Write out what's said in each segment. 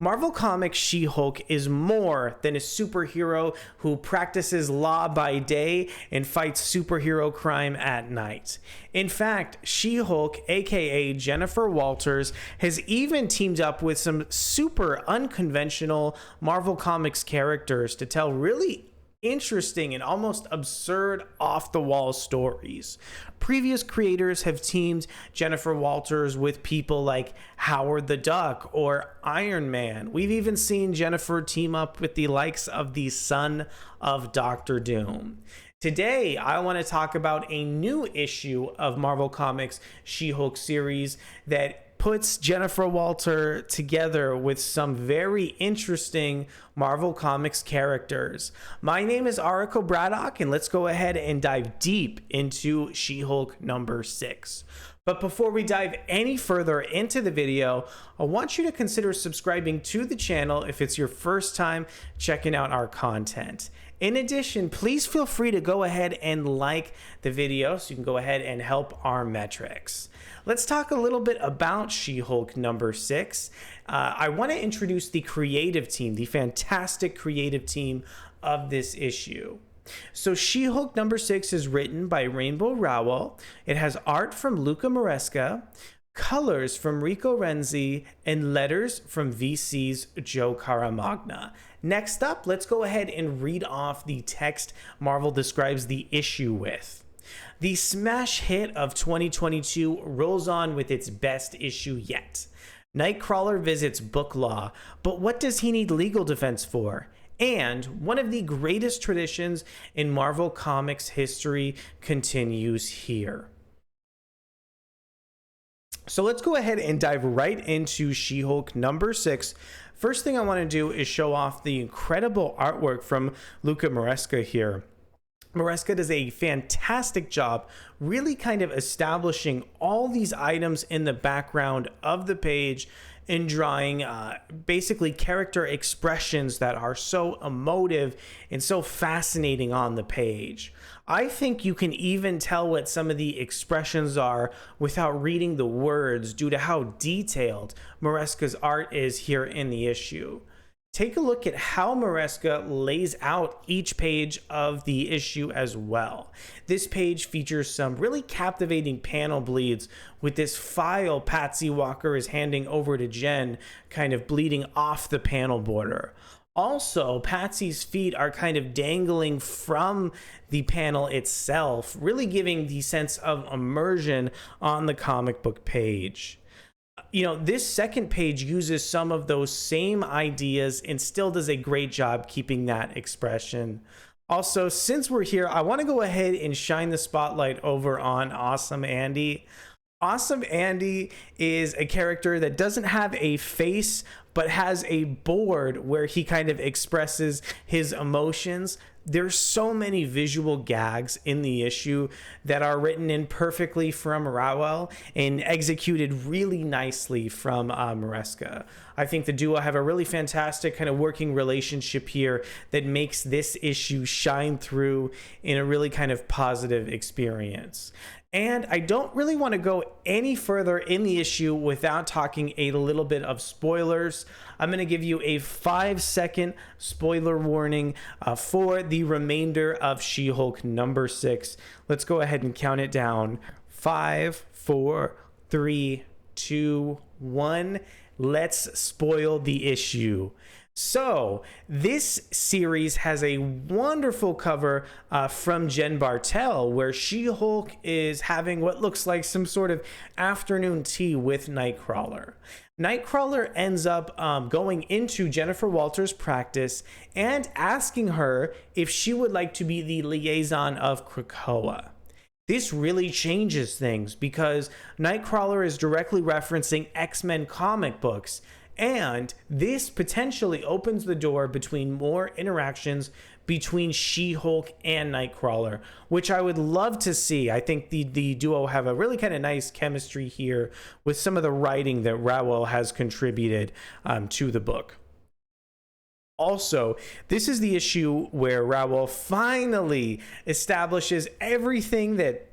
Marvel Comics She-Hulk is more than a superhero who practices law by day and fights superhero crime at night. In fact, She-Hulk, aka Jennifer Walters, has even teamed up with some super unconventional Marvel Comics characters to tell really interesting and almost absurd off-the-wall stories. Previous creators have teamed Jennifer Walters with people like Howard the Duck or Iron Man. We've even seen Jennifer team up with the likes of the son of Doctor Doom. Today, I want to talk about a new issue of Marvel Comics She-Hulk series that puts Jennifer Walters together with some very interesting Marvel Comics characters. My name is Rico Braddock, and let's go ahead and dive deep into She-Hulk number 6. But before we dive any further into the video, I want you to consider subscribing to the channel if it's your first time checking out our content. In addition, please feel free to go ahead and like the video so you can go ahead and help our metrics. Let's talk a little bit about She-Hulk number 6. I want to introduce the creative team, the fantastic creative team of this issue. So She-Hulk number 6 is written by Rainbow Rowell. It has art from Luca Maresca, colors from Rico Renzi, and letters from VC's Joe Caramagna. Next up, let's go ahead and read off the text Marvel describes the issue with. The smash hit of 2022 rolls on with its best issue yet. Nightcrawler visits book law, but what does he need legal defense for? And one of the greatest traditions in Marvel Comics history continues here. So let's go ahead and dive right into She-Hulk number 6. First thing I want to do is show off the incredible artwork from Luca Maresca here. Maresca does a fantastic job really kind of establishing all these items in the background of the page and drawing basically character expressions that are so emotive and so fascinating on the page. I think you can even tell what some of the expressions are without reading the words due to how detailed Maresca's art is here in the issue. Take a look at how Maresca lays out each page of the issue as well. This page features some really captivating panel bleeds with this file Patsy Walker is handing over to Jen kind of bleeding off the panel border. Also, Patsy's feet are kind of dangling from the panel itself, really giving the sense of immersion on the comic book page. You know, this second page uses some of those same ideas and still does a great job keeping that expression. Also, since we're here, I want to go ahead and shine the spotlight over on Awesome Andy. Awesome Andy is a character that doesn't have a face, but has a board where he kind of expresses his emotions. There's so many visual gags in the issue that are written in perfectly from Rowell and executed really nicely from Maresca. I think the duo have a really fantastic kind of working relationship here that makes this issue shine through in a really kind of positive experience. And I don't really want to go any further in the issue without talking a little bit of spoilers. I'm going to give you a 5-second spoiler warning for the remainder of She-Hulk number 6. Let's go ahead and count it down. 5, 4, 3, 2, 1. Let's spoil the issue. So this series has a wonderful cover from Jen Bartel where She-Hulk is having what looks like some sort of afternoon tea with Nightcrawler. Nightcrawler ends up going into Jennifer Walters' practice and asking her if she would like to be the liaison of Krakoa. This really changes things because Nightcrawler is directly referencing X-Men comic books. And this potentially opens the door between more interactions between She-Hulk and Nightcrawler, which I would love to see. I think the duo have a really kind of nice chemistry here with some of the writing that Rowell has contributed to the book. Also, this is the issue where Rowell finally establishes everything that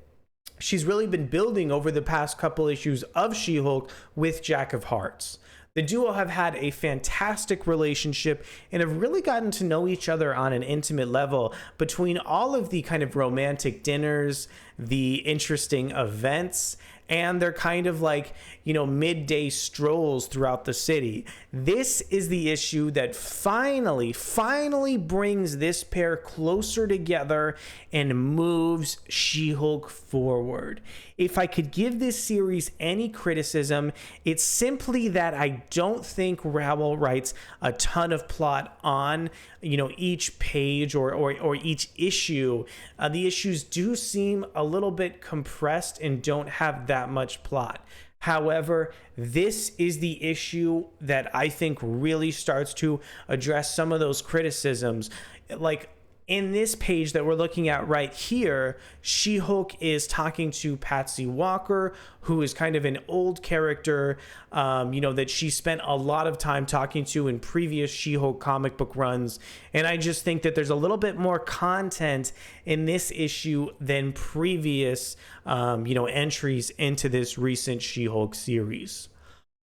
she's really been building over the past couple issues of She-Hulk with Jack of Hearts. The duo have had a fantastic relationship and have really gotten to know each other on an intimate level between all of the kind of romantic dinners, the interesting events, and their kind of like, you know, midday strolls throughout the city. This is the issue that finally brings this pair closer together and moves She-Hulk forward. If I could give this series any criticism, it's simply that I don't think Rowell writes a ton of plot on, you know, each page or each issue. The issues do seem a little bit compressed and don't have that much plot. However, this is the issue that I think really starts to address some of those criticisms. Like, in this page that we're looking at right here, She-Hulk is talking to Patsy Walker, who is kind of an old character, you know, that she spent a lot of time talking to in previous She-Hulk comic book runs. And I just think that there's a little bit more content in this issue than previous, you know, entries into this recent She-Hulk series.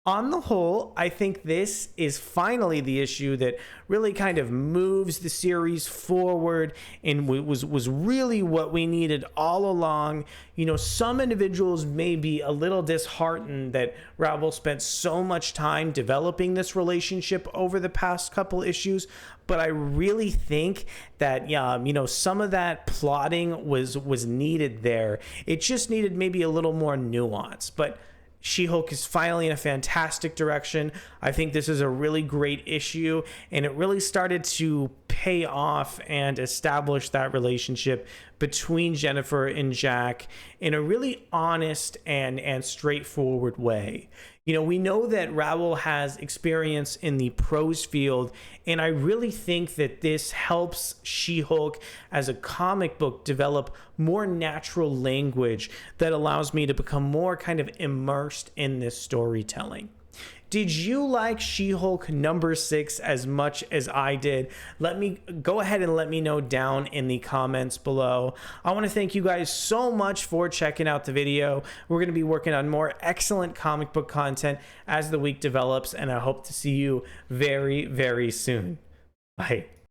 On the whole, I think this is finally the issue that really kind of moves the series forward and was really what we needed all along. You know, some individuals may be a little disheartened that Rowell spent so much time developing this relationship over the past couple issues, but I really think that, you know, some of that plotting was needed there. It just needed maybe a little more nuance, but She-Hulk is finally in a fantastic direction. I think this is a really great issue, and it really started to pay off and establish that relationship between Jennifer and Jack in a really honest and straightforward way. You know, we know that Rowell has experience in the prose field, and I really think that this helps She-Hulk as a comic book develop more natural language that allows me to become more kind of immersed in this storytelling. Did you like She-Hulk #6 as much as I did? Go ahead and let me know down in the comments below. I want to thank you guys so much for checking out the video. We're going to be working on more excellent comic book content as the week develops, and I hope to see you very, very soon. Bye.